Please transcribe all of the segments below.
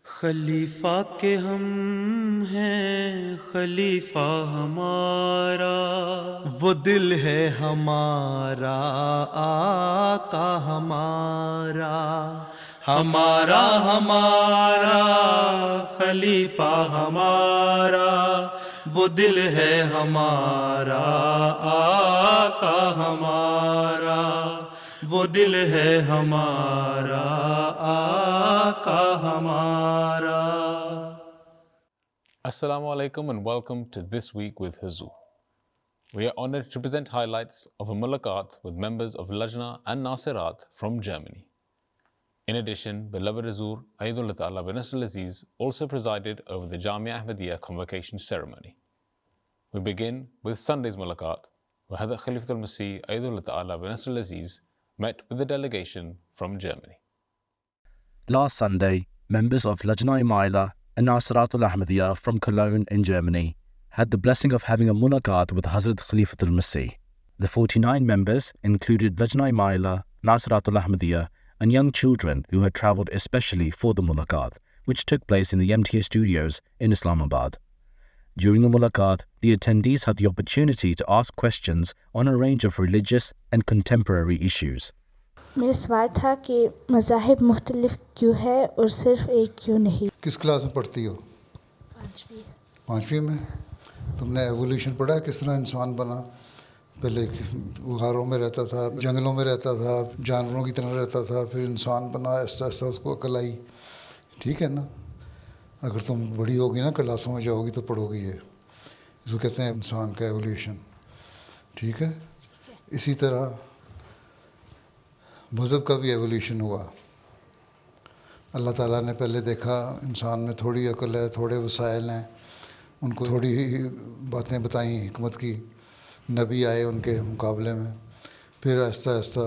خلیفہ کے ہم ہیں خلیفہ ہمارا، وہ دل ہے ہمارا آقا ہمارا، ہمارا ہمارا خلیفہ ہمارا، وہ دل ہے ہمارا آقا ہمارا، وہ دل ہے ہمارا آقا ہمارا۔ Assalamu alaikum and welcome to This Week with Huzu. We are honored to present highlights of a mulaqat with members of Lajna and Nasirat from Germany. In addition, beloved Huzur Aidullah Ta'ala bin Nasr al-Aziz also presided over the Jamia Ahmadiyya convocation ceremony. We begin with Sunday's mulaqat, where Hazrat Khalifatul Masih Aidullah Ta'ala bin Nasr al-Aziz met with the delegation from Germany. Last Sunday, members of Lajna Imaila and Nasiratul Ahmadiyya from Cologne in Germany had the blessing of having a mulaqat with Hazrat Khalifatul Masih. The 49 members included Lajna Imaila, Nasiratul Ahmadiyya and young children who had travelled especially for the mulaqat, which took place in the MTA studios in Islamabad. During the mulaqat, the attendees had the opportunity to ask questions on a range of religious and contemporary issues. میرا سوال تھا کہ مذاہب مختلف کیوں ہے اور صرف ایک کیوں نہیں؟ کس کلاس میں پڑھتی ہو؟ پانچویں میں۔ تم نے ایولیوشن پڑھا ہے، کس طرح انسان بنا؟ پہلے غاروں میں رہتا تھا، جنگلوں میں رہتا تھا، جانوروں کی طرح رہتا تھا، پھر انسان بنا، آہستہ آہستہ اس کو عقل آئی۔ ٹھیک ہے نا؟ اگر تم بڑی ہوگی نا، کلاسوں میں جاؤ گی تو پڑھو گی یہ، اس کو کہتے ہیں انسان کا ایولیوشن۔ ٹھیک ہے؟ اسی طرح مذہب کا بھی ایولیوشن ہوا۔ اللہ تعالیٰ نے پہلے دیکھا انسان میں تھوڑی عقل ہے، تھوڑے وسائل ہیں، ان کو تھوڑی ہی باتیں بتائیں حکمت کی، نبی آئے ان کے مقابلے میں، پھر آہستہ آہستہ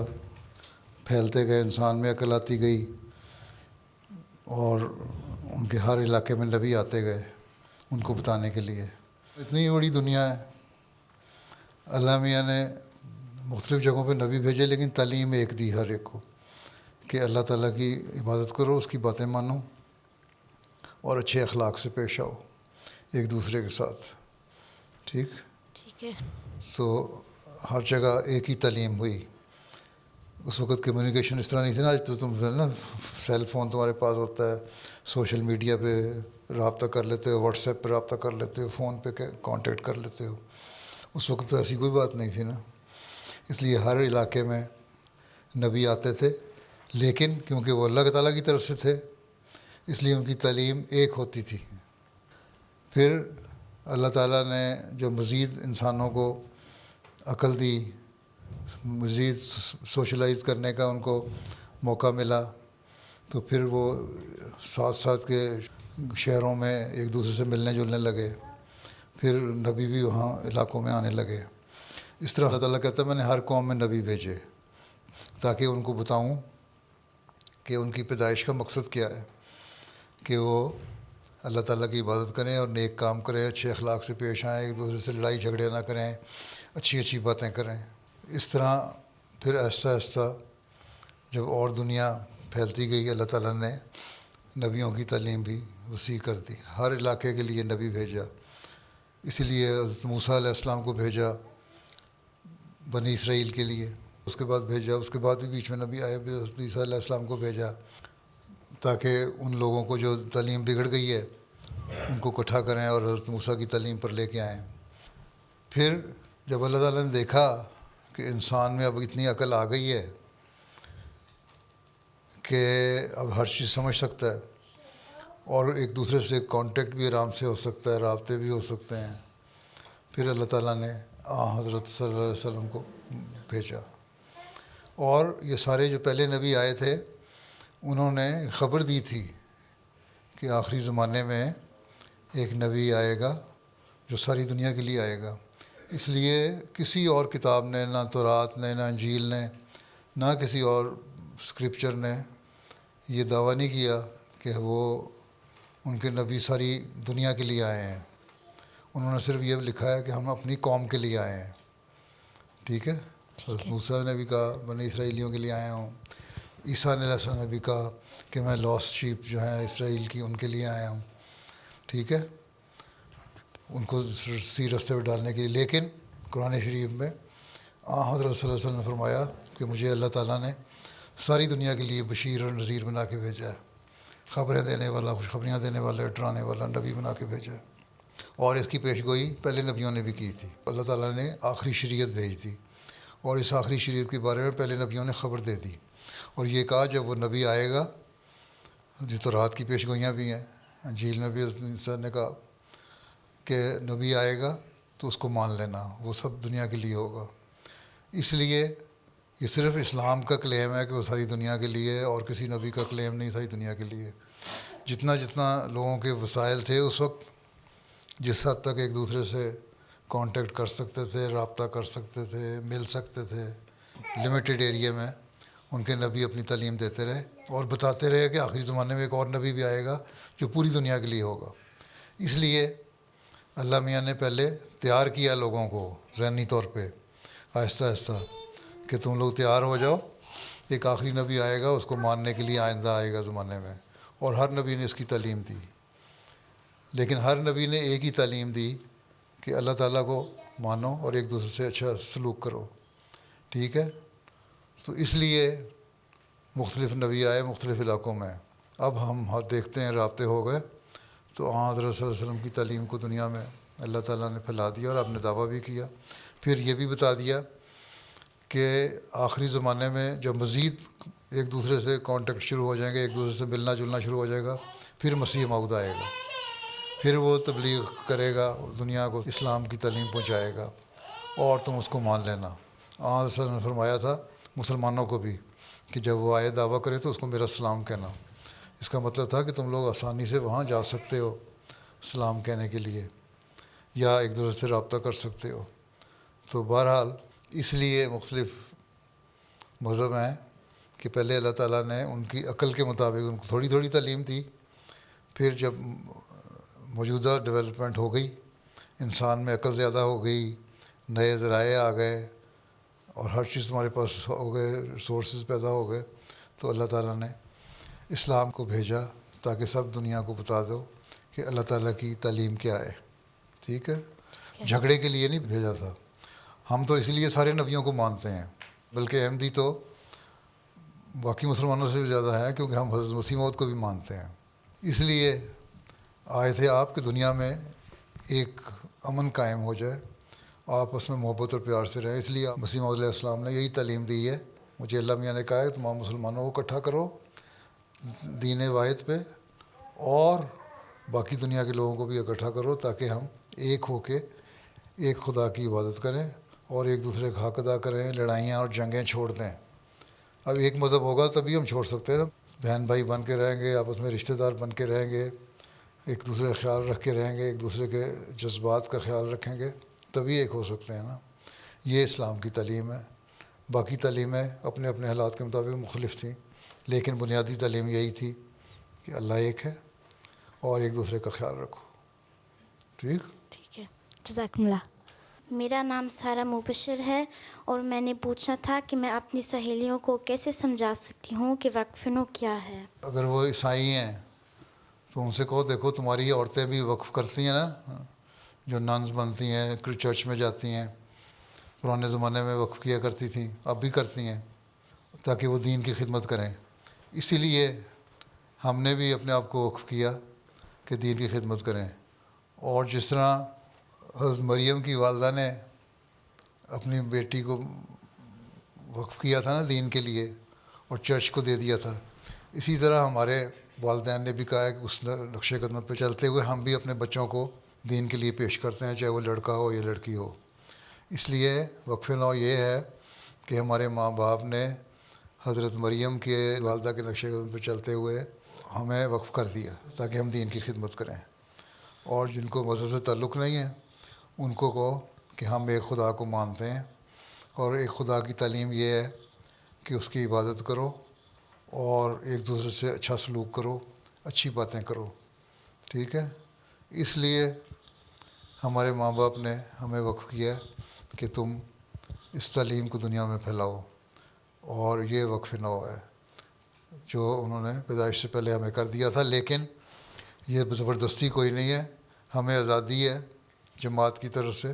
پھیلتے گئے، انسان میں عقل آتی گئی، اور ان کے ہر علاقے میں نبی آتے گئے ان کو بتانے کے لیے۔ اتنی بڑی دنیا ہے، اللہ میاں نے مختلف جگہوں پہ نبی بھیجے، لیکن تعلیم ایک دی ہر ایک کو کہ اللہ تعالیٰ کی عبادت کرو، اس کی باتیں مانو اور اچھے اخلاق سے پیش آؤ ایک دوسرے کے ساتھ۔ ٹھیک ہے۔ تو ہر جگہ ایک ہی تعلیم ہوئی۔ اس وقت کمیونیکیشن اس طرح نہیں تھی نا، آج تو تم نا سیل فون تمہارے پاس ہوتا ہے، سوشل میڈیا پہ رابطہ کر لیتے ہو، واٹس ایپ پہ رابطہ کر لیتے ہو، فون پہ کانٹیکٹ کر لیتے ہو۔ اس وقت تو ایسی کوئی بات نہیں تھی نا، اس لیے ہر علاقے میں نبی آتے تھے، لیکن کیونکہ وہ اللہ تعالیٰ کی طرف سے تھے اس لیے ان کی تعلیم ایک ہوتی تھی۔ پھر اللہ تعالیٰ نے جو مزید انسانوں کو عقل دی، مزید سوشلائز کرنے کا ان کو موقع ملا، تو پھر وہ ساتھ ساتھ کے شہروں میں ایک دوسرے سے ملنے جلنے لگے، پھر نبی بھی وہاں علاقوں میں آنے لگے۔ اس طرح اللہ تعالیٰ کہتا ہے میں نے ہر قوم میں نبی بھیجے تاکہ ان کو بتاؤں کہ ان کی پیدائش کا مقصد کیا ہے، کہ وہ اللہ تعالیٰ کی عبادت کریں اور نیک کام کریں، اچھے اخلاق سے پیش آئیں، ایک دوسرے سے لڑائی جھگڑے نہ کریں، اچھی اچھی باتیں کریں۔ اس طرح پھر آہستہ آہستہ جب اور دنیا پھیلتی گئی، اللہ تعالیٰ نے نبیوں کی تعلیم بھی وسیع کر دی، ہر علاقے کے لیے نبی بھیجا۔ اسی لیے حضرت موسیٰ علیہ السلام کو بھیجا بنی اسرائیل کے لیے، اس کے بعد بھیجا، اس کے بعد بھی بیچ میں نبی آئے، حضرت عیسیٰ علیہ السلام کو بھیجا تاکہ ان لوگوں کو جو تعلیم بگڑ گئی ہے ان کو اکٹھا کریں اور حضرت موسیٰ کی تعلیم پر لے کے آئیں۔ پھر جب اللہ تعالیٰ نے دیکھا کہ انسان میں اب اتنی عقل آ گئی ہے کہ اب ہر چیز سمجھ سکتا ہے اور ایک دوسرے سے کانٹیکٹ بھی آرام سے ہو سکتا ہے، رابطے بھی ہو سکتے ہیں، پھر اللہ تعالیٰ نے حضرت صلی اللہ علیہ وسلم کو بھیجا۔ اور یہ سارے جو پہلے نبی آئے تھے انہوں نے خبر دی تھی کہ آخری زمانے میں ایک نبی آئے گا جو ساری دنیا کے لیے آئے گا۔ اس لیے کسی اور کتاب نے، نہ تورات نے، نہ انجیل نے، نہ کسی اور اسکرپچر نے یہ دعویٰ نہیں کیا کہ وہ ان کے نبی ساری دنیا کے لیے آئے ہیں۔ انہوں نے صرف یہ لکھا ہے کہ ہم اپنی قوم کے لیے آئے ہیں۔ ٹھیک ہے؟ حضرت موسیٰ نے بھی کہا بنی اسرائیلیوں کے لیے آیا ہوں، عیسیٰ علیہ السلام نے بھی کہا کہ کہ میں لاسٹ شیپ جو ہیں اسرائیل کی ان کے لیے آیا ہوں، ٹھیک ہے، ان کو صحیح راستے پہ ڈالنے کے لیے. لیکن قرآن شریف میں حضرت صلی اللہ علیہ وسلم نے فرمایا کہ مجھے اللہ تعالیٰ نے ساری دنیا کے لیے بشیر اور نذیر بنا کے بھیجا ہے، خبریں دینے والا، خوشخبریاں دینے والا، ڈرانے والا نبی بنا کے بھیجا ہے. اور اس کی پیش گوئی پہلے نبیوں نے بھی کی تھی. اللہ تعالیٰ نے آخری شریعت بھیج دی اور اس آخری شریعت کے بارے میں پہلے نبیوں نے خبر دے دی، اور یہ کہا جب وہ نبی آئے گا، جس تو رات کی پیش گوئیاں بھی ہیں، انجیل میں بھی سر نے کہا کہ نبی آئے گا تو اس کو مان لینا، وہ سب دنیا کے لیے ہوگا. اس لیے یہ صرف اسلام کا کلیم ہے کہ وہ ساری دنیا کے لیے، اور کسی نبی کا کلیم نہیں ساری دنیا کے لیے. جتنا لوگوں کے وسائل تھے اس وقت، جس حد تک ایک دوسرے سے کانٹیکٹ کر سکتے تھے، رابطہ کر سکتے تھے، مل سکتے تھے، لمیٹڈ ایریا میں ان کے نبی اپنی تعلیم دیتے رہے اور بتاتے رہے کہ آخری زمانے میں ایک اور نبی بھی آئے گا جو پوری دنیا کے لیے ہوگا. اس لیے اللہ میاں نے پہلے تیار کیا لوگوں کو ذہنی طور پہ آہستہ آہستہ کہ تم لوگ تیار ہو جاؤ، ایک آخری نبی آئے گا، اس کو ماننے کے لیے آئندہ آئے گا زمانے میں. اور ہر نبی نے اس کی تعلیم دی، لیکن ہر نبی نے ایک ہی تعلیم دی کہ اللہ تعالیٰ کو مانو اور ایک دوسرے سے اچھا سلوک کرو، ٹھیک ہے. تو اس لیے مختلف نبی آئے مختلف علاقوں میں. اب ہم دیکھتے ہیں رابطے ہو گئے تو حضرت صلی اللہ علیہ وسلم کی تعلیم کو دنیا میں اللہ تعالیٰ نے پھیلا دیا، اور آپ نے دعویٰ بھی کیا. پھر یہ بھی بتا دیا کہ آخری زمانے میں جب مزید ایک دوسرے سے کانٹیکٹ شروع ہو جائیں گے، ایک دوسرے سے ملنا جلنا شروع ہو جائے گا، پھر مسیح موعود آئے گا، پھر وہ تبلیغ کرے گا، دنیا کو اسلام کی تعلیم پہنچائے گا، اور تم اس کو مان لینا. حضرت صلی اللہ علیہ وسلم نے فرمایا تھا مسلمانوں کو بھی کہ جب وہ آئے دعویٰ کرے تو اس کو میرا سلام کہنا. اس کا مطلب تھا کہ تم لوگ آسانی سے وہاں جا سکتے ہو سلام کہنے کے لیے، یا ایک دوسرے سے رابطہ کر سکتے ہو. تو بہرحال اس لیے مختلف مذہب ہیں کہ پہلے اللہ تعالیٰ نے ان کی عقل کے مطابق ان کو تھوڑی تھوڑی تعلیم دی. پھر جب موجودہ ڈیولپمنٹ ہو گئی، انسان میں عقل زیادہ ہو گئی، نئے ذرائع آ گئے اور ہر چیز تمہارے پاس ہو گئے، ریسورسز پیدا ہو گئے، تو اللہ تعالیٰ نے اسلام کو بھیجا تاکہ سب دنیا کو بتا دو کہ اللہ تعالیٰ کی تعلیم کیا ہے. ٹھیک ہے، جھگڑے کے لیے نہیں بھیجا تھا. ہم تو اس لیے سارے نبیوں کو مانتے ہیں، بلکہ احمدی تو باقی مسلمانوں سے بھی زیادہ ہے، کیونکہ ہم حضرت مسیح موعود کو بھی مانتے ہیں. اس لیے آئے تھے آپ کہ دنیا میں ایک امن قائم ہو جائے، آپس میں محبت اور پیار سے رہیں. اس لیے مسیح موعود علیہ السلام نے یہی تعلیم دی ہے. مجھے اللہ میاں نے کہا ہے تمام مسلمانوں کو اکٹھا کرو دین واحد پہ، اور باقی دنیا کے لوگوں کو بھی اکٹھا کرو، تاکہ ہم ایک ہو کے ایک خدا کی عبادت کریں اور ایک دوسرے کا حق ادا کریں، لڑائیاں اور جنگیں چھوڑ دیں. اب ایک مذہب ہوگا تبھی ہم چھوڑ سکتے ہیں. بہن بھائی بن کے رہیں گے، آپس میں رشتہ دار بن کے رہیں گے، ایک دوسرے کا خیال رکھ کے رہیں گے، ایک دوسرے کے جذبات کا خیال رکھیں گے، تبھی ایک ہو سکتے ہیں نا. یہ اسلام کی تعلیم ہے. باقی تعلیمیں اپنے اپنے حالات کے مطابق مختلف تھیں، لیکن بنیادی تعلیم یہی تھی کہ اللہ ایک ہے اور ایک دوسرے کا خیال رکھو. ٹھیک ٹھیک ہے، جزاکم اللہ. میرا نام سارہ مبشر ہے، اور میں نے پوچھنا تھا کہ میں اپنی سہیلیوں کو کیسے سمجھا سکتی ہوں کہ وقف نو کیا ہے. اگر وہ عیسائی ہیں تو ان سے کہو دیکھو تمہاری عورتیں بھی وقف کرتی ہیں نا، جو ننز بنتی ہیں، چرچ میں جاتی ہیں، پرانے زمانے میں وقف کیا کرتی تھیں، اب بھی کرتی ہیں، تاکہ وہ دین کی خدمت کریں. اسی لیے ہم نے بھی اپنے آپ کو وقف کیا کہ دین کی خدمت کریں. اور جس طرح حضرت مریم کی والدہ نے اپنی بیٹی کو وقف کیا تھا نا دین کے لیے اور چرچ کو دے دیا تھا، اسی طرح ہمارے والدین نے بھی کہا ہے کہ اس نقش قدم پہ چلتے ہوئے ہم بھی اپنے بچوں کو دین کے لیے پیش کرتے ہیں، چاہے وہ لڑکا ہو یا لڑکی ہو. اس لیے وقف نو یہ ہے کہ ہمارے ماں باپ نے حضرت مریم کے والدہ کے نقش قدم پہ چلتے ہوئے ہمیں وقف کر دیا تاکہ ہم دین کی خدمت کریں. اور جن کو مذہب سے تعلق نہیں ہے ان کو کہو کہ ہم ایک خدا کو مانتے ہیں، اور ایک خدا کی تعلیم یہ ہے کہ اس کی عبادت کرو اور ایک دوسرے سے اچھا سلوک کرو، اچھی باتیں کرو. ٹھیک ہے، اس لیے ہمارے ماں باپ نے ہمیں وقف کیا کہ تم اس تعلیم کو دنیا میں پھیلاؤ، اور یہ وقف نو ہے. جو انہوں نے پیدائش سے پہلے ہمیں کر دیا تھا، لیکن یہ زبردستی کوئی نہیں ہے، ہمیں آزادی ہے جماعت کی طرف سے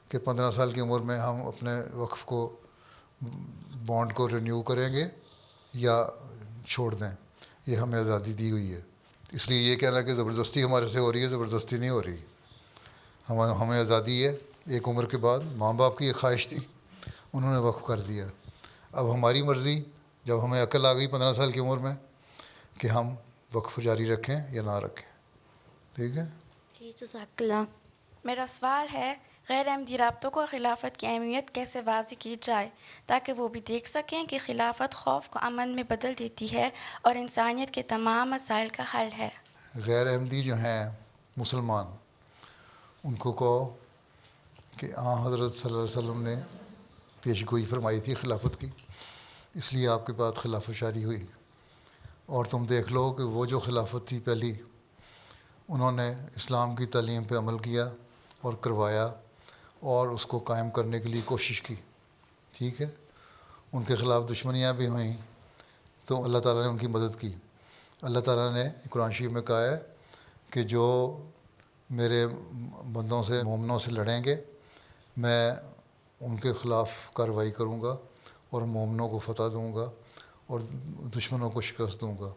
کہ 15 سال کی عمر میں ہم اپنے وقف کو بانڈ کو رینیو کریں گے یا چھوڑ دیں، یہ ہمیں آزادی دی ہوئی ہے. اس لیے یہ کہنا کہ زبردستی ہمارے سے ہو رہی ہے، زبردستی نہیں ہو رہی، ہمیں آزادی ہے. ایک عمر کے بعد ماں باپ کی ایک خواہش تھی، انہوں نے وقف کر دیا. اب ہماری مرضی، جب ہمیں عقل آ گئی 15 سال کی عمر میں، کہ ہم وقف جاری رکھیں یا نہ رکھیں. ٹھیک ہے. جی جزاک اللہ. میرا سوال ہے غیر احمدی رابطوں کو خلافت کی اہمیت کیسے واضح کی جائے تاکہ وہ بھی دیکھ سکیں کہ خلافت خوف کو امن میں بدل دیتی ہے اور انسانیت کے تمام مسائل کا حل ہے. غیر احمدی جو ہیں مسلمان، ان کو کہو کہ حضرت صلی اللہ علیہ وسلم نے پیش گوئی فرمائی تھی خلافت کی، اس لیے آپ کے بعد خلافت جاری ہوئی. اور تم دیکھ لو کہ وہ جو خلافت تھی پہلی، انہوں نے اسلام کی تعلیم پہ عمل کیا اور کروایا اور اس کو قائم کرنے کے لیے کوشش کی. ٹھیک ہے. ان کے خلاف دشمنیاں بھی ہوئیں تو اللہ تعالیٰ نے ان کی مدد کی. اللہ تعالیٰ نے قرآن شریف میں کہا ہے کہ جو میرے بندوں سے، مومنوں سے لڑیں گے، میں ان کے خلاف کارروائی کروں گا اور مومنوں کو فتح دوں گا اور دشمنوں کو شکست دوں گا.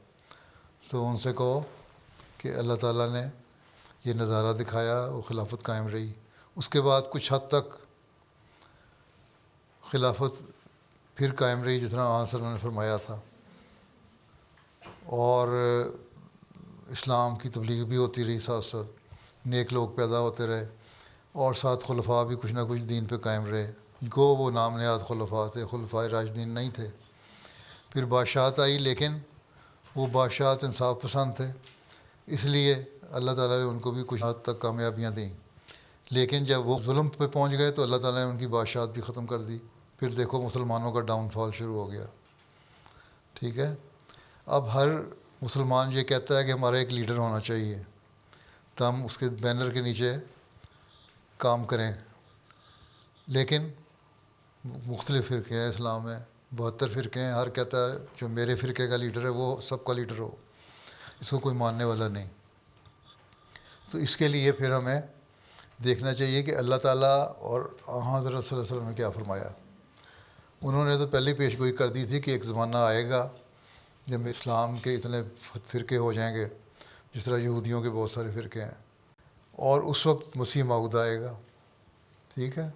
تو ان سے کہو کہ اللہ تعالیٰ نے یہ نظارہ دکھایا، وہ خلافت قائم رہی. اس کے بعد کچھ حد تک خلافت پھر قائم رہی جس طرح آن صلی اللہ علیہ وسلم نے فرمایا تھا، اور اسلام کی تبلیغ بھی ہوتی رہی، ساتھ ساتھ نیک لوگ پیدا ہوتے رہے، اور ساتھ خلفاء بھی کچھ نہ کچھ دین پہ قائم رہے. گو وہ نام نہاد خلفاء تھے، خلفاء راشدین نہیں تھے. پھر بادشاہت آئی، لیکن وہ بادشاہت انصاف پسند تھے، اس لیے اللہ تعالیٰ نے ان کو بھی کچھ حد تک کامیابیاں دیں. لیکن جب وہ ظلم پہ پہنچ گئے تو اللہ تعالیٰ نے ان کی بادشاہت بھی ختم کر دی. پھر دیکھو مسلمانوں کا ڈاؤن فال شروع ہو گیا. ٹھیک ہے. اب ہر مسلمان یہ کہتا ہے کہ ہمارا ایک لیڈر ہونا چاہیے، تو ہم اس کے بینر کے نیچے کام کریں. لیکن مختلف فرقے ہیں اسلام میں، 72 فرقے ہیں. ہر کہتا ہے جو میرے فرقے کا لیڈر ہے وہ سب کا لیڈر ہو، اس کو کوئی ماننے والا نہیں. تو اس کے لیے پھر ہمیں دیکھنا چاہیے کہ اللہ تعالیٰ اور حضرت صلی اللہ علیہ وسلم نے کیا فرمایا. انہوں نے تو پہلے پیش گوئی کر دی تھی کہ ایک زمانہ آئے گا جب اسلام کے اتنے فرقے ہو جائیں گے جس طرح یہودیوں کے بہت سارے فرقے ہیں، اور اس وقت مسیح موعود آئے گا. ٹھیک ہے.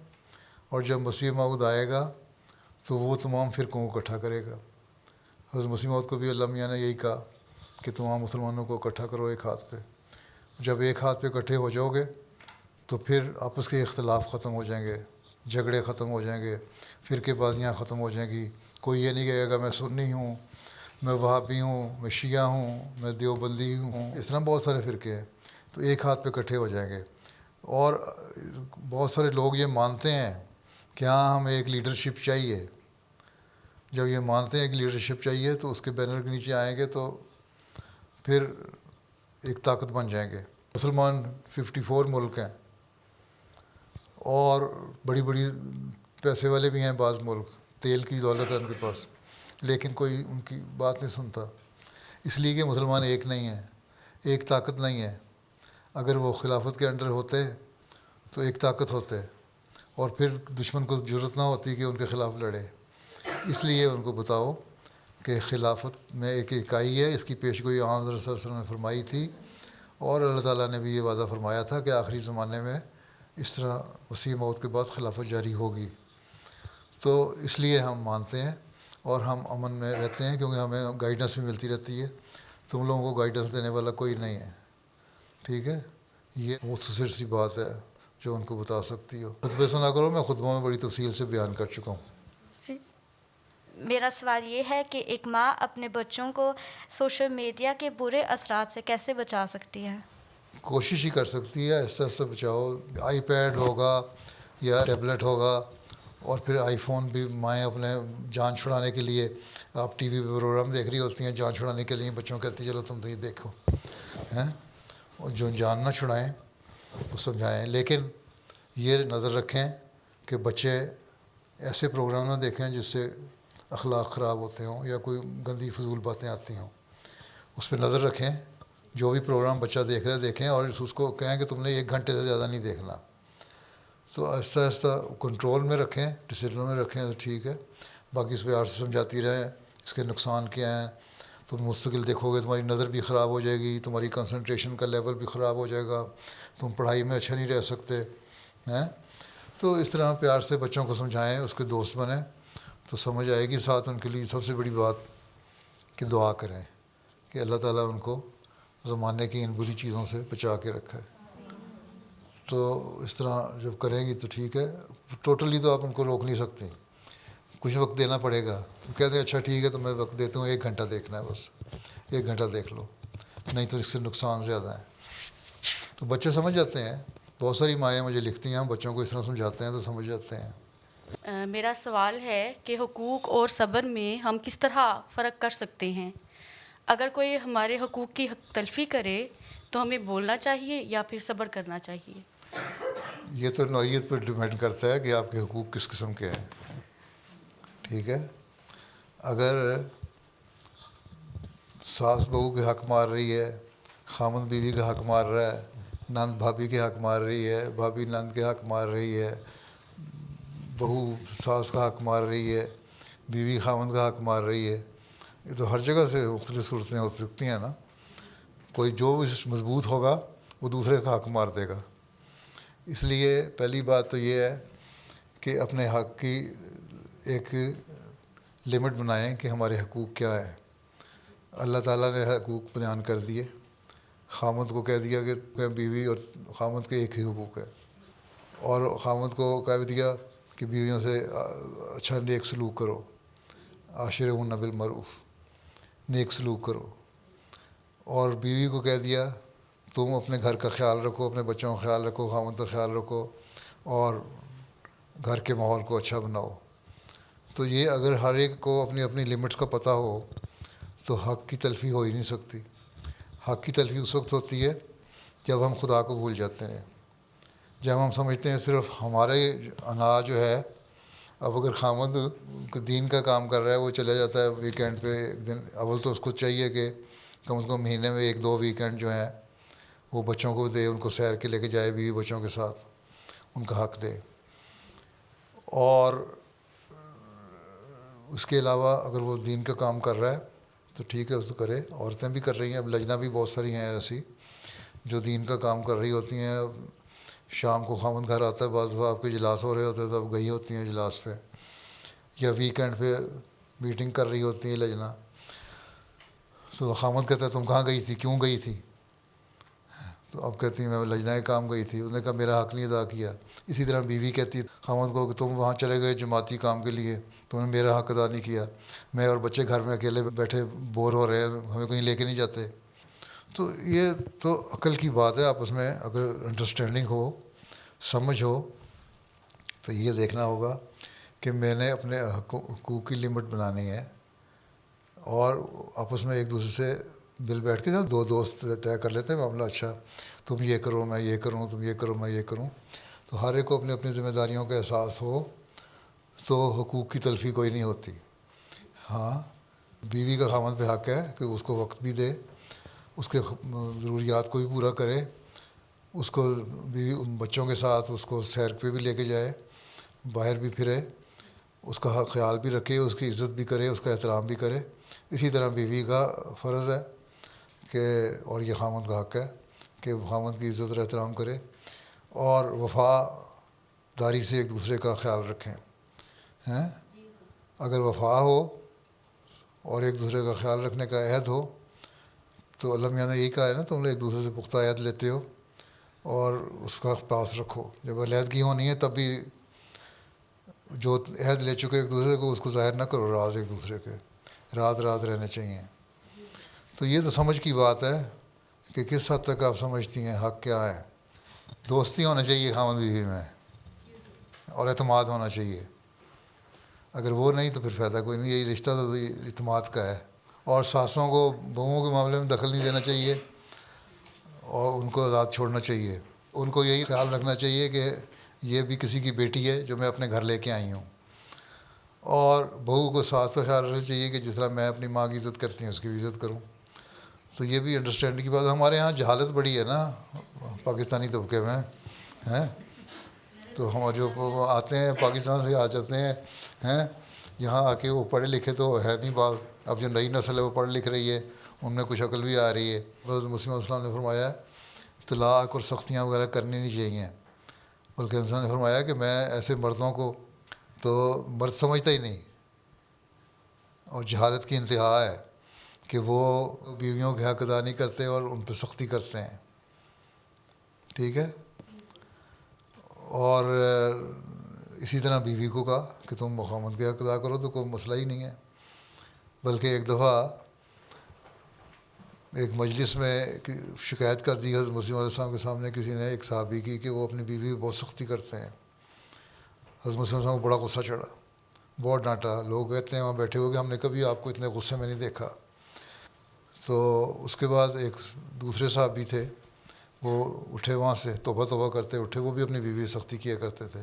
اور جب مسیح موعود آئے گا تو وہ تمام فرقوں کو اکٹھا کرے گا. حضرت مسیح موعود کو بھی اللہ میاں نے یہی کہا کہ تمام مسلمانوں کو اکٹھا کرو ایک ہاتھ پہ. جب ایک ہاتھ پہ اکٹھے ہو جاؤ گے تو پھر آپس کے اختلاف ختم ہو جائیں گے، جھگڑے ختم ہو جائیں گے، فرقے بازیاں ختم ہو جائیں گی. کوئی یہ نہیں کہے گا میں سنی ہوں، میں وہابی ہوں، میں شیعہ ہوں، میں دیوبندی ہوں. اس طرح بہت سارے فرقے ہیں. تو ایک ہاتھ پہ اکٹھے ہو جائیں گے. اور بہت سارے لوگ یہ مانتے ہیں کہ ہاں ہمیں ایک لیڈرشپ چاہیے. جب یہ مانتے ہیں کہ لیڈرشپ چاہیے تو اس کے بینر کے نیچے آئیں گے تو پھر ایک طاقت بن جائیں گے. مسلمان 54 ملک ہیں اور بڑی بڑی پیسے والے بھی ہیں بعض ملک، تیل کی دولت ہے ان کے پاس، لیکن کوئی ان کی بات نہیں سنتا، اس لیے کہ مسلمان ایک نہیں ہیں، ایک طاقت نہیں ہے. اگر وہ خلافت کے انڈر ہوتے تو ایک طاقت ہوتے، اور پھر دشمن کو جرأت نہ ہوتی کہ ان کے خلاف لڑے. اس لیے ان کو بتاؤ کہ خلافت میں ایک اکائی ہے، اس کی پیش گوئی حضرت صلی اللہ علیہ وسلم نے فرمائی تھی، اور اللہ تعالیٰ نے بھی یہ وعدہ فرمایا تھا کہ آخری زمانے میں اس طرح وسیع موت کے بعد خلافت جاری ہوگی. تو اس لیے ہم مانتے ہیں اور ہم امن میں رہتے ہیں، کیونکہ ہمیں گائیڈنس بھی ملتی رہتی ہے. تم لوگوں کو گائیڈنس دینے والا کوئی نہیں ہے. ٹھیک ہے. یہ مختصر سی بات ہے جو ان کو بتا سکتی ہو. خطبے سنا کرو، میں خطبوں میں بڑی تفصیل سے بیان کر چکا ہوں. جی میرا سوال یہ ہے کہ ایک ماں اپنے بچوں کو سوشل میڈیا کے برے اثرات سے کیسے بچا سکتی ہے؟ کوشش ہی کر سکتی ہے، ایسا ایسا بچاؤ. آئی پیڈ ہوگا یا ٹیبلٹ ہوگا، اور پھر آئی فون بھی مائیں اپنے جان چھڑانے کے لیے، آپ ٹی وی پہ پروگرام دیکھ رہی ہوتی ہیں جان چھڑانے کے لیے، بچوں کہتی چلو تم تو یہ دیکھو ہیں، اور جو جان نہ چھڑائیں وہ سمجھائیں. لیکن یہ نظر رکھیں کہ بچے ایسے پروگرام نہ دیکھیں جس سے اخلاق خراب ہوتے ہوں یا کوئی گندی فضول باتیں آتی ہوں. اس پہ نظر رکھیں. جو بھی پروگرام بچہ دیکھ رہا ہے دیکھیں اور اس کو کہیں کہ تم نے 1 گھنٹے سے زیادہ نہیں دیکھنا. تو آہستہ آہستہ کنٹرول میں رکھیں, ڈسپلن میں رکھیں تو ٹھیک ہے. باقی اس پیار سے سمجھاتی رہیں اس کے نقصان کیا ہیں. تم مستقل دیکھو گے تمہاری نظر بھی خراب ہو جائے گی, تمہاری کنسنٹریشن کا لیول بھی خراب ہو جائے گا, تم پڑھائی میں اچھا نہیں رہ سکتے ہیں. تو اس طرح پیار سے بچوں کو سمجھائیں, اس کے دوست بنیں تو سمجھ آئے گی. ساتھ ان کے لیے سب سے بڑی بات کہ دعا کریں کہ اللہ تعالیٰ ان کو زمانے کی ان بری چیزوں سے بچا کے رکھے. تو اس طرح جب کریں گی تو ٹھیک ہے. ٹوٹلی تو آپ ان کو روک نہیں سکتے, کچھ وقت دینا پڑے گا. تو کہتے ہیں اچھا ٹھیک ہے تو میں وقت دیتا ہوں, 1 گھنٹہ دیکھنا ہے بس, 1 گھنٹہ دیکھ لو, نہیں تو اس سے نقصان زیادہ ہے. تو بچے سمجھ جاتے ہیں. بہت ساری مائیں مجھے لکھتی ہیں, ہم بچوں کو اس طرح سمجھاتے ہیں تو سمجھ جاتے ہیں. میرا سوال ہے کہ حقوق اور صبر میں ہم کس طرح فرق کر سکتے ہیں؟ اگر کوئی ہمارے حقوق کی حق تلفی کرے تو ہمیں بولنا چاہیے یا پھر صبر کرنا چاہیے؟ یہ تو نوعیت پر ڈیپینڈ کرتا ہے کہ آپ کے حقوق کس قسم کے ہیں. ٹھیک ہے. اگر ساس بہو کے حق مار رہی ہے, خامند بیوی کا حق مار رہا ہے, نند بھابھی کے حق مار رہی ہے, بھابھی نند کے حق مار رہی ہے, بہو ساس کا حق مار رہی ہے, بیوی خامند کا حق مار رہی ہے, یہ تو ہر جگہ سے مختلف صورتیں ہو سکتی ہیں نا. کوئی جو مضبوط ہوگا وہ دوسرے کا حق مار دے گا. اس لیے پہلی بات تو یہ ہے کہ اپنے حق کی ایک لمٹ بنائیں کہ ہمارے حقوق کیا ہیں. اللہ تعالیٰ نے حقوق بیان کر دیے. خامند کو کہہ دیا کہ بیوی اور خامند کے ایک ہی حقوق ہے, اور خامند کو کہہ دیا کہ بیویوں سے اچھا نیک سلوک کرو, عاشرہن بالمعروف, نیک سلوک کرو. اور بیوی کو کہہ دیا تم اپنے گھر کا خیال رکھو, اپنے بچوں کا خیال رکھو, خامند کا خیال رکھو اور گھر کے ماحول کو اچھا بناؤ. تو یہ اگر ہر ایک کو اپنی اپنی لمٹس کا پتہ ہو تو حق کی تلفی ہو ہی نہیں سکتی. حق کی تلفی اس وقت ہوتی ہے جب ہم خدا کو بھول جاتے ہیں, جب ہم سمجھتے ہیں صرف ہمارے انا جو ہے. اب اگر خامند دین کا کام کر رہا ہے, وہ چلا جاتا ہے ویکینڈ پہ 1 دن, اول تو اس کو چاہیے کہ کم از کم مہینے میں 1-2 ویکینڈ جو ہیں وہ بچوں کو دے, ان کو سیر کے لے کے جائے بیوی بچوں کے ساتھ, ان کا حق دے. اور اس کے علاوہ اگر وہ دین کا کام کر رہا ہے تو ٹھیک ہے, اس کو کرے. عورتیں بھی کر رہی ہیں, اب لجنہ بھی بہت ساری ہیں ایسی جو دین کا کام کر رہی ہوتی ہیں. شام کو خامند گھر آتا ہے, بعض دفعہ آپ کے اجلاس ہو رہے ہوتے ہیں تو اب گئی ہوتی ہیں اجلاس پہ, یا ویکینڈ پہ میٹنگ کر رہی ہوتی ہیں لجنہ. تو خامند کہتا ہے تم کہاں گئی تھی, کیوں گئی تھی؟ تو اب کہتی ہیں میں لجنہ کام گئی تھی. انہوں نے کہا میرا حق نہیں ادا کیا. اسی طرح بیوی کہتی ہے خامند کو کہ تم وہاں چلے گئے جماعتی کام کے لیے, تم نے میرا حق ادا نہیں کیا, میں اور بچے گھر میں اکیلے بیٹھے بور ہو رہے ہیں, ہمیں کہیں لے کے نہیں جاتے. تو یہ تو عقل کی بات ہے, آپس میں اگر انڈرسٹینڈنگ ہو, سمجھ ہو, تو یہ دیکھنا ہوگا کہ میں نے اپنے حقوق کی لمٹ بنانی ہے, اور آپس میں ایک دوسرے سے مل بیٹھ کے 2 دوست طے کر لیتے ہیں معاملہ. اچھا تم یہ کرو, میں یہ کروں, تم یہ کرو, میں یہ کروں. تو ہر ایک کو اپنی اپنی ذمہ داریوں کا احساس ہو تو حقوق کی تلفی کوئی نہیں ہوتی. ہاں بیوی کا خامند پہ حق ہے کہ اس کو وقت بھی دے, اس کے ضروریات کو بھی پورا کرے, اس کو بیوی بچوں کے ساتھ اس کو سیر پہ بھی لے کے جائے, باہر بھی پھرے, اس کا خیال بھی رکھے, اس کی عزت بھی کرے, اس کا احترام بھی کرے. اسی طرح بیوی کا فرض ہے کہ, اور یہ خامند کا حق ہے کہ خامند کی عزت اور احترام کرے اور وفاداری سے ایک دوسرے کا خیال رکھیں. ہیں اگر وفا ہو اور ایک دوسرے کا خیال رکھنے کا عہد ہو تو اللہ میاں نے یہی کہا ہے نا, تم ایک دوسرے سے پختہ عہد لیتے ہو اور اس کا پاس رکھو. جب علیحدگی ہونی ہے تب بھی جو عہد لے چکے ایک دوسرے کو اس کو ظاہر نہ کرو, راز ایک دوسرے کے راز رہنے چاہیے. تو یہ تو سمجھ کی بات ہے کہ کس حد تک آپ سمجھتی ہیں حق کیا ہے. دوستی ہونا چاہیے خامد بیوی میں, اور اعتماد ہونا چاہیے. اگر وہ نہیں تو پھر فائدہ کوئی نہیں. یہی رشتہ تو اعتماد کا ہے. اور ساسوں کو بہوؤں کے معاملے میں دخل نہیں دینا چاہیے اور ان کو آزاد چھوڑنا چاہیے. ان کو یہی خیال رکھنا چاہیے کہ یہ بھی کسی کی بیٹی ہے جو میں اپنے گھر لے کے آئی ہوں, اور بہو کو ساس کا خیال رکھنا چاہیے کہ جس طرح میں اپنی ماں کی عزت کرتی ہوں اس کی بھی عزت کروں. تو یہ بھی انڈرسٹینڈنگ کی بات ہے. ہمارے یہاں جہالت بڑی ہے نا پاکستانی طبقے میں ہیں. تو ہم جو آتے ہیں پاکستان سے آ جاتے ہیں یہاں آ کے وہ پڑھے لکھے تو ہے نہیں بعض. اب جو نئی نسل ہے وہ پڑھ لکھ رہی ہے, ان میں کچھ عقل بھی آ رہی ہے. بس مسلم السلام نے فرمایا طلاق اور سختیاں وغیرہ کرنی نہیں چاہیے, بلکہ انسان نے فرمایا کہ میں ایسے مردوں کو تو مرد سمجھتا ہی نہیں. اور جہالت کی انتہا ہے کہ وہ بیویوں کے حق ادا نہیں کرتے اور ان پہ سختی کرتے ہیں. ٹھیک ہے. اور اسی طرح بیوی کو کہا کہ تم خاوند کے حق ادا کرو تو کوئی مسئلہ ہی نہیں ہے. بلکہ ایک دفعہ ایک مجلس میں شکایت کر دی حضرت مسیح علیہ السلام کے سامنے کسی نے ایک صحابی کی کہ وہ اپنی بیوی کو بہت سختی کرتے ہیں. حضرت مسیح علیہ السلام کو بڑا غصہ چڑھا, بہت ڈانٹا. لوگ کہتے ہیں وہاں بیٹھے ہوئے کہ ہم نے کبھی آپ کو اتنے غصے میں نہیں دیکھا. تو اس کے بعد ایک دوسرے صحابی تھے, وہ اٹھے وہاں سے توبہ توبہ کرتے اٹھے. وہ بھی اپنی بیوی سے سختی کیا کرتے تھے.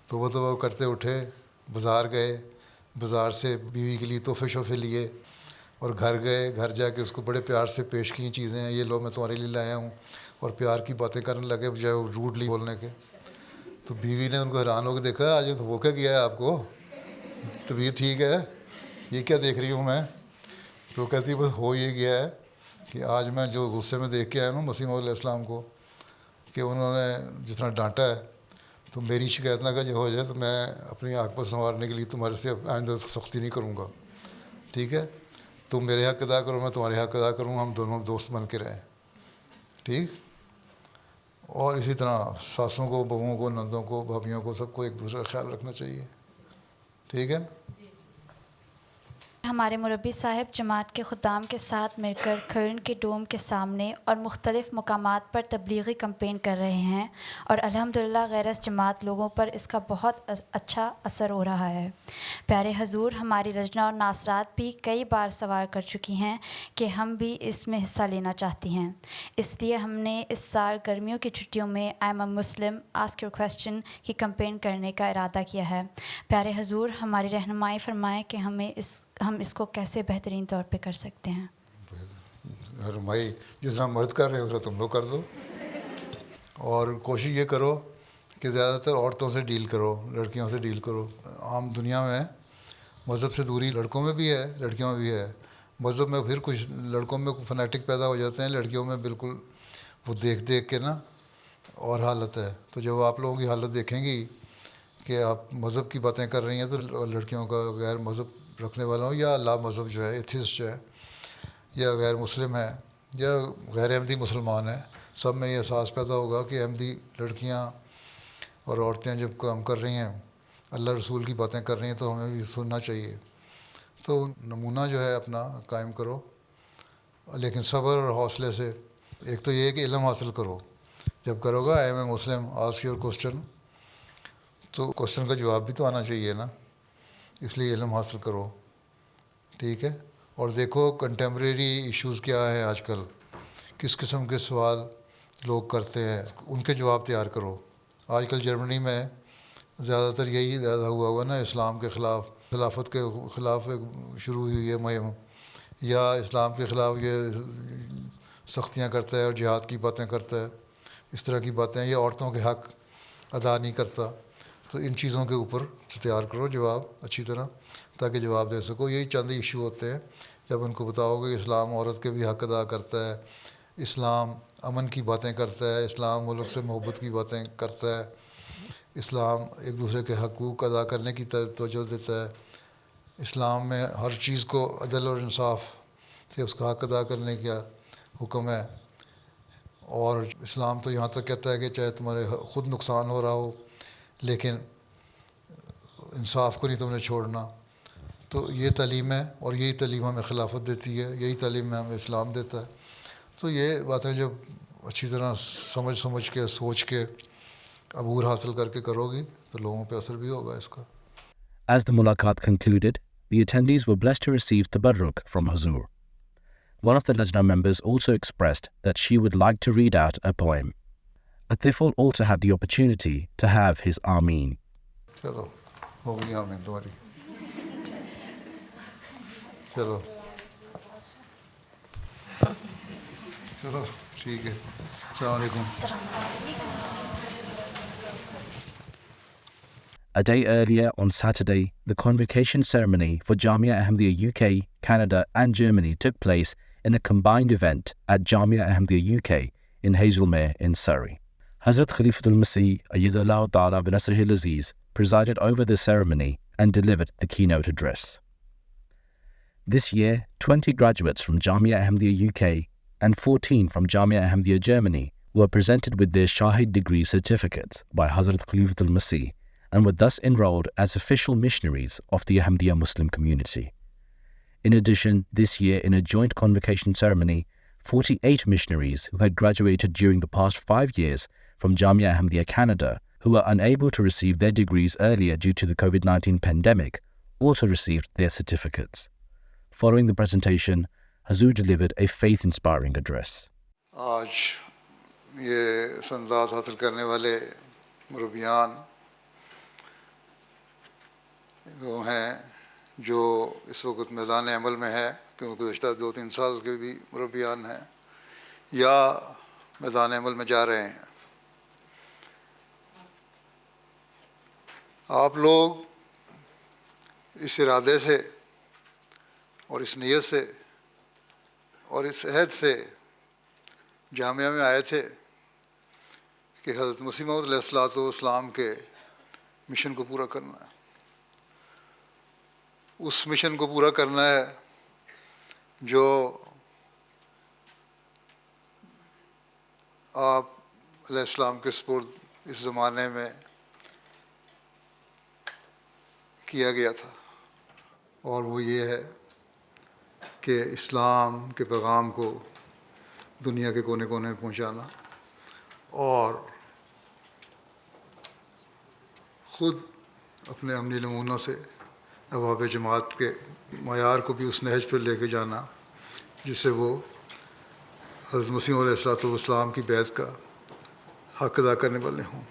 توبہ توبہ کرتے اٹھے, بازار گئے, بازار سے بیوی کے لیے تحفے شوفے لیے اور گھر گئے. گھر جا کے اس کو بڑے پیار سے پیش کی چیزیں ہیں, یہ لو میں تمہارے لیے لایا ہوں, اور پیار کی باتیں کرنے لگے بجائے روڈلی بولنے کے. تو بیوی نے ان کو حیران ہو کے دیکھا, آج وہ کیا کیا ہے آپ کو, طبیعت ٹھیک ہے, یہ کیا دیکھ رہی ہوں میں. تو کہتی بس ہو یہ گیا ہے کہ آج میں جو غصے میں دیکھ کے آیا ہوں مسیح علیہ السلام کو کہ انہوں نے جس طرح ڈانٹا ہے, تو میری شکایت نہ کہ ہو جائے تو میں اپنی آنکھ پر سنوارنے کے لیے تمہارے سے آئندہ سختی نہیں کروں گا. ٹھیک ہے, تم میرے حق ادا کرو, میں تمہارے حق ادا کروں, ہم دونوں دوست بن کے رہیں. ٹھیک. اور اسی طرح ساسوں کو, بہوؤں کو, نندوں کو, بھابھیوں کو, سب کو ایک دوسرے کا خیال رکھنا چاہیے. ٹھیک ہے نا. ہمارے مربی صاحب جماعت کے خدام کے ساتھ مل کر کھرن کے ڈوم کے سامنے اور مختلف مقامات پر تبلیغی کمپین کر رہے ہیں, اور الحمدللہ غیرت جماعت لوگوں پر اس کا بہت اچھا اثر ہو رہا ہے. پیارے حضور, ہماری لجنہ اور ناصرات بھی کئی بار سوال کر چکی ہیں کہ ہم بھی اس میں حصہ لینا چاہتی ہیں. اس لیے ہم نے اس سال گرمیوں کی چھٹیوں میں آئی am a Muslim ask your question کی کمپین کرنے کا ارادہ کیا ہے. پیارے حضور, ہماری رہنمائی فرمائیں کہ ہم اس کو کیسے بہترین طور پہ کر سکتے ہیں. رہنمائی جس طرح مرد کر رہے ہو تم لوگ کر دو, اور کوشش یہ کرو کہ زیادہ تر عورتوں سے ڈیل کرو, لڑکیوں سے ڈیل کرو. عام دنیا میں مذہب سے دوری لڑکوں میں بھی ہے, لڑکیوں میں بھی ہے. مذہب میں پھر کچھ لڑکوں میں فنیٹک پیدا ہو جاتے ہیں, لڑکیوں میں بالکل وہ دیکھ کے نا اور حالت ہے. تو جب آپ لوگوں کی حالت دیکھیں گی کہ آپ مذہب کی باتیں کر رہی ہیں, تو لڑکیوں کا غیر مذہب رکھنے والا ہوں یا لا مذہب جو ہے, ایتھیسٹ جو ہے, یا غیر مسلم ہے, یا غیر احمدی مسلمان ہے, سب میں یہ احساس پیدا ہوگا کہ احمدی لڑکیاں اور عورتیں جب کام کر رہی ہیں, اللہ رسول کی باتیں کر رہی ہیں, تو ہمیں بھی سننا چاہیے. تو نمونہ جو ہے اپنا قائم کرو, لیکن صبر اور حوصلے سے. ایک تو یہ ہے کہ علم حاصل کرو. جب کرو گا I am a Muslim ask your question, تو کوسچن کا جواب بھی تو آنا چاہیے نا, اس لیے علم حاصل کرو. ٹھیک ہے. اور دیکھو کنٹمپریری ایشوز کیا ہیں آج کل, کس قسم کے سوال لوگ کرتے ہیں, ان کے جواب تیار کرو. آج کل جرمنی میں زیادہ تر یہی زیادہ ہوا نا, اسلام کے خلاف, خلافت کے خلاف شروع ہوئی ہے مہم, یا اسلام کے خلاف یہ سختیاں کرتا ہے اور جہاد کی باتیں کرتا ہے, اس طرح کی باتیں, یا عورتوں کے حق ادا نہیں کرتا. تو ان چیزوں کے اوپر تیار کرو جواب اچھی طرح, تاکہ جواب دے سکو. یہی چند ایشو ہوتے ہیں. جب ان کو بتاؤ گے کہ اسلام عورت کے بھی حق ادا کرتا ہے, اسلام امن کی باتیں کرتا ہے, اسلام ملک سے محبت کی باتیں کرتا ہے, اسلام ایک دوسرے کے حقوق ادا کرنے کی توجہ دیتا ہے, اسلام میں ہر چیز کو عدل اور انصاف سے اس کا حق ادا کرنے کا حکم ہے, اور اسلام تو یہاں تک کہتا ہے کہ چاہے تمہارے خود نقصان ہو رہا ہو لیکن انصاف کو نہیں تم نے چھوڑنا. تو یہ تعلیم ہے, اور یہی تعلیم ہمیں خلافت دیتی ہے, یہی تعلیم میں ہمیں اسلام دیتا ہے. تو یہ باتیں جب اچھی طرح سمجھ کے سوچ کے عبور حاصل کر کے کرو گی تو لوگوں پہ اثر بھی ہوگا اس کا. As the mulaqat concluded, the attendees were blessed to receive tabarruk from Hazur. One of the Lajna members also expressed that she would like to read out a poem. Atiful also had the opportunity to have his Ameen. چلو ہو گئی آمین تمہاری. چلو چلو ٹھیک ہے. السلام علیکم. A day earlier, on Saturday, the convocation ceremony for Jamia Ahmadiyya UK, Canada and Germany took place in a combined event at Jamia Ahmadiyya UK in Hazelmere in Surrey. Hazrat Khalifatul Masih Ayyadallahu Ta'ala bin Nasrihil Aziz presided over the ceremony and delivered the keynote address. This year, 20 graduates from Jamia Ahmadiyya UK and 14 from Jamia Ahmadiyya Germany were presented with their Shahid degree certificates by Hazrat Khalifatul Masih and were thus enrolled as official missionaries of the Ahmadiyya Muslim community. In addition, this year in a joint convocation ceremony, 48 missionaries who had graduated during the past 5 years from Jamia Ahmadiyya Canada, who were unable to receive their degrees earlier due to the COVID-19 pandemic, also received their certificates. Following the presentation, Hazur delivered a faith-inspiring address. آج یہ سندات حاصل کرنے والے مربیان وہ ہیں جو اس وقت میدان عمل میں ہے، کیونکہ گزشتہ 2-3 سال کے بھی مربیان ہیں یا میدان عمل میں جا رہے ہیں. آپ لوگ اس ارادے سے اور اس نیت سے اور اس عہد سے جامعہ میں آئے تھے کہ حضرت مسیح موعود علیہ الصلوۃ والسلام کے مشن کو پورا کرنا ہے. اس مشن کو پورا کرنا ہے جو آپ علیہ السلام کے سپرد اس زمانے میں کیا گیا تھا، اور وہ یہ ہے کہ اسلام کے پیغام کو دنیا کے کونے کونے میں پہنچانا اور خود اپنے عملی نمونوں سے ابواب جماعت کے معیار کو بھی اس نہج پہ لے کے جانا جس سے وہ حضرت مسیح علیہ الصلوۃ والسلام کی بیعت کا حق ادا کرنے والے ہوں.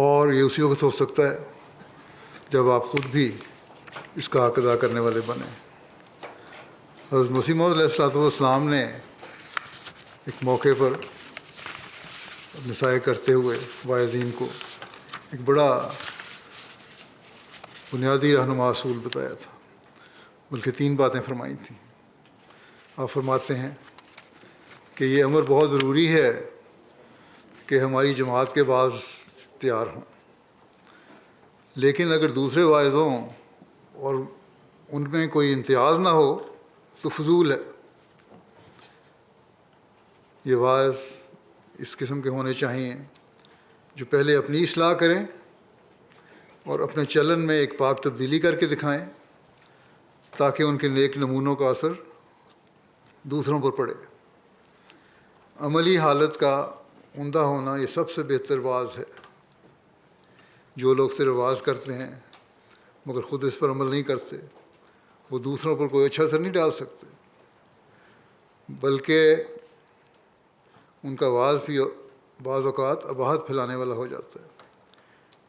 اور یہ اسی وقت ہو سکتا ہے جب آپ خود بھی اس کا حق ادا کرنے والے بنیں. حضرت مسیح موعود علیہ الصلوۃ والسلام نے ایک موقع پر نصائح کرتے ہوئے واعظین کو ایک بڑا بنیادی رہنما اصول بتایا تھا، بلکہ 3 باتیں فرمائی تھیں. آپ فرماتے ہیں کہ یہ امر بہت ضروری ہے کہ ہماری جماعت کے بعض تیار ہوں، لیکن اگر دوسرے واعظ ہوں اور ان میں کوئی امتیاز نہ ہو تو فضول ہے. یہ واعظ اس قسم کے ہونے چاہیے جو پہلے اپنی اصلاح کریں اور اپنے چلن میں ایک پاک تبدیلی کر کے دکھائیں تاکہ ان کے نیک نمونوں کا اثر دوسروں پر پڑے. عملی حالت کا عمدہ ہونا یہ سب سے بہتر واعظ ہے. جو لوگ صرف واعظ کرتے ہیں مگر خود اس پر عمل نہیں کرتے وہ دوسروں پر کوئی اچھا اثر نہیں ڈال سکتے، بلکہ ان کا واعظ بھی بعض اوقات اباہت پھیلانے والا ہو جاتا ہے،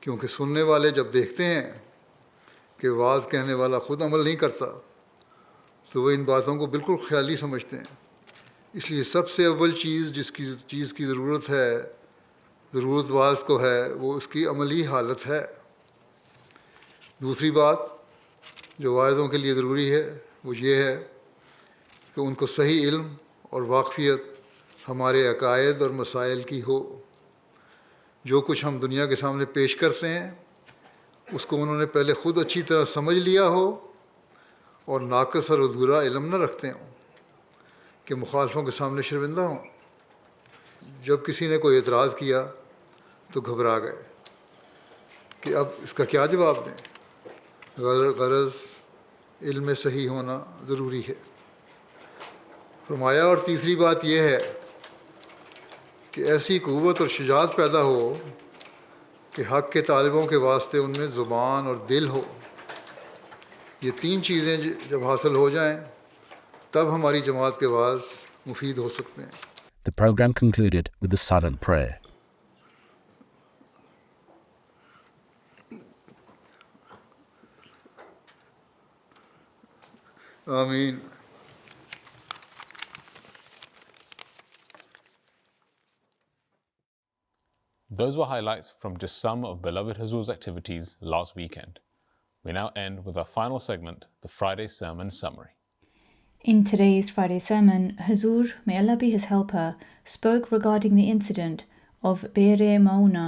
کیونکہ سننے والے جب دیکھتے ہیں کہ واعظ کہنے والا خود عمل نہیں کرتا تو وہ ان باتوں کو بالکل خیالی سمجھتے ہیں. اس لیے سب سے اول جس چیز کی ضرورت واعظ کو ہے وہ اس کی عملی حالت ہے. دوسری بات جو واعظوں کے لیے ضروری ہے وہ یہ ہے کہ ان کو صحیح علم اور واقفیت ہمارے عقائد اور مسائل کی ہو. جو کچھ ہم دنیا کے سامنے پیش کرتے ہیں اس کو انہوں نے پہلے خود اچھی طرح سمجھ لیا ہو اور ناقص اور ادھورا علم نہ رکھتے ہوں کہ مخالفوں کے سامنے شرمندہ ہوں. جب کسی نے کوئی اعتراض کیا تو گھبرا گئے کہ اب اس کا کیا جواب دیں. غرض علم صحیح ہونا ضروری ہے. فرمایا اور تیسری بات یہ ہے کہ ایسی قوت اور شجاعت پیدا ہو کہ حق کے طالبوں کے واسطے ان میں زبان اور دل ہو. یہ 3 چیزیں جب حاصل ہو جائیں تب ہماری جماعت کے واعظ مفید ہو سکتے ہیں. The program concluded with a silent prayer. آمین. Those were highlights from just some of beloved Huzur's activities last weekend. We now end with our final segment, the Friday Sermon Summary. In today's Friday sermon, Huzur, may Allah be his helper, spoke regarding the incident of Be'er Mauna.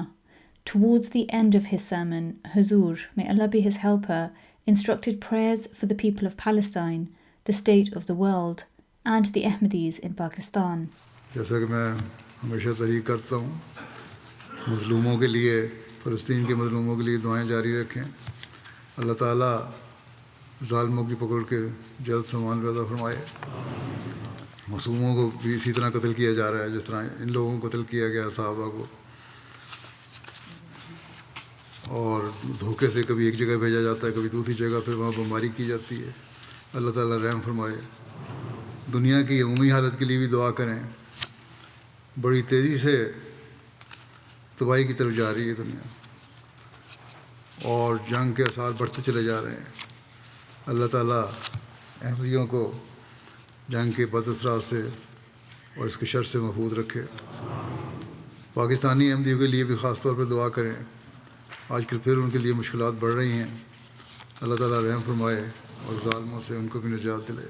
Towards the end of his sermon, Huzur, may Allah be his helper, instructed prayers for the people of Palestine, the state of the world, and the Ahmadis in Pakistan. جیسا کہ میں ہمیشہ تحریک کرتا ہوں، مظلوموں کے لیے، فلسطین کے مظلوموں کے لیے دعائیں جاری رکھیں. اللہ تعالیٰ ظالموں کی پکڑ کے جلد سامان پیدا فرمائے. معصوموں کو بھی اسی طرح قتل کیا جا رہا ہے جس طرح ان لوگوں کو قتل کیا گیا صحابہ کو، اور دھوکے سے کبھی ایک جگہ بھیجا جاتا ہے، کبھی دوسری جگہ، پھر وہاں بمباری کی جاتی ہے. اللہ تعالیٰ رحم فرمائے. دنیا کی عمومی حالت کے لیے بھی دعا کریں. بڑی تیزی سے تباہی کی طرف جا رہی ہے دنیا، اور جنگ کے آثار بڑھتے چلے جا رہے ہیں. اللہ تعالیٰ احمدیوں کو جنگ کے بد اثرات سے اور اس کے شر سے محفوظ رکھے. پاکستانی احمدیوں کے لیے بھی خاص طور پہ دعا کریں. آج کل پھر ان کے لیے مشکلات بڑھ رہی ہیں. اللہ تعالیٰ رحم فرمائے اور ظالموں سے ان کو بھی نجات دلے.